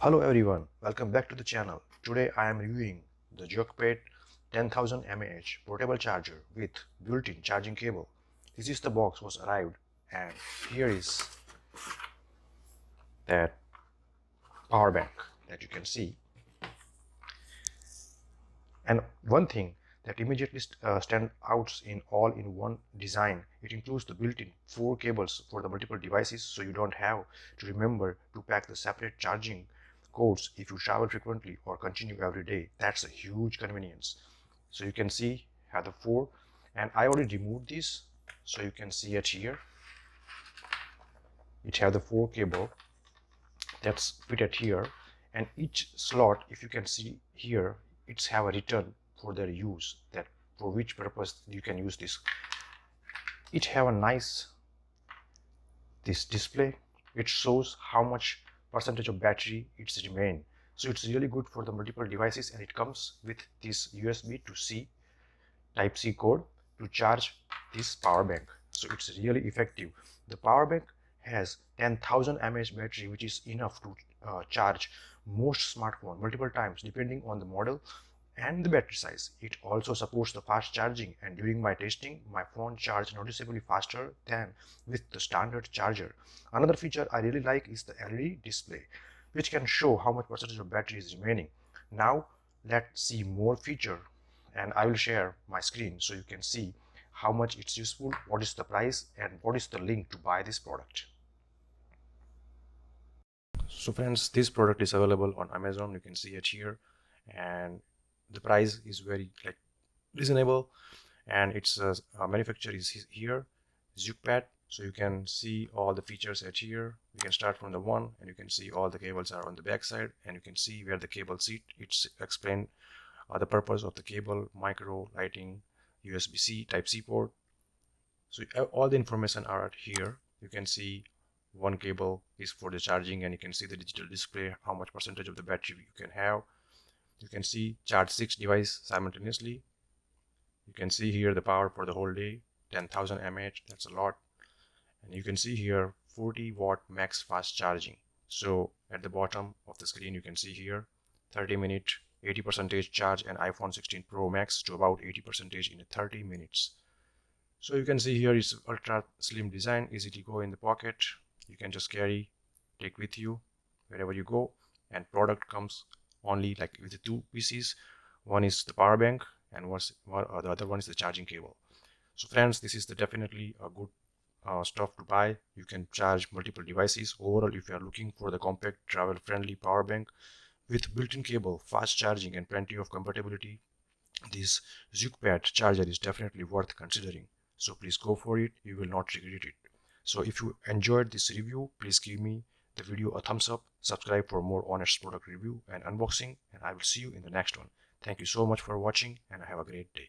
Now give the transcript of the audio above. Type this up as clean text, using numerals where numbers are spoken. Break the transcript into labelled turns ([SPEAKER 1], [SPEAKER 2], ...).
[SPEAKER 1] Hello everyone, welcome back to the channel. Today I am reviewing the ZUOGGPET 10,000 mAh portable charger with built-in charging cable. This is the box was arrived, and here is that power bank that you can see. And one thing that immediately stand out in all-in-one design, it includes the built-in 4 cables for the multiple devices, so you don't have to remember to pack the separate charging cords if you travel frequently or continue every day. That's a huge convenience. So you can see have the 4, and I already removed this, so you can see it here. It have the 4 cable that's fitted here, and each slot, if you can see here, it's have a return for their use, that for which purpose you can use this. It have a nice this display. It shows how much percentage of battery it's remain, so it's really good for the multiple devices, and it comes with this USB to C type C code to charge this power bank, so it's really effective. The power bank has 10,000 mAh battery, which is enough to charge most smartphone multiple times depending on the model and the battery size. It also supports the fast charging, and during my testing my phone charged noticeably faster than with the standard charger. Another feature I really like is the LED display, which can show how much percentage of battery is remaining. Now let's see more feature, and I will share my screen so you can see how much it's useful, what is the price, and what is the link to buy this product. So friends, this product is available on Amazon. You can see it here, and the price is very reasonable, and its manufacturer is here, ZUOGGPET. So you can see all the features at here. You can start from the one, and you can see all the cables are on the back side, and you can see where the cable sit. It's explained the purpose of the cable, micro, lighting, USB-C, Type-C port. So all the information are at here. You can see one cable is for the charging, and you can see the digital display, how much percentage of the battery you can have. You can see charge 6 devices simultaneously. You can see here the power for the whole day, 10,000 mAh, that's a lot. And you can see here 40-watt max fast charging. So at the bottom of the screen you can see here 30-minute 80% charge, and iPhone 16 Pro Max to about 80% in 30 minutes. So you can see here it's ultra slim design, easy to go in the pocket. You can just carry, take with you wherever you go. And product comes only like with the 2 pieces. One is the power bank, and the other one is the charging cable. So friends, this is definitely a good stuff to buy. You can charge multiple devices. Overall, if you are looking for the compact, travel friendly power bank with built-in cable, fast charging, and plenty of compatibility, this ZUOGGPET charger is definitely worth considering. So please go for it, you will not regret it. So if you enjoyed this review, please give me the video a thumbs up, subscribe for more honest product review and unboxing, and I will see you in the next one. Thank you so much for watching, and have a great day.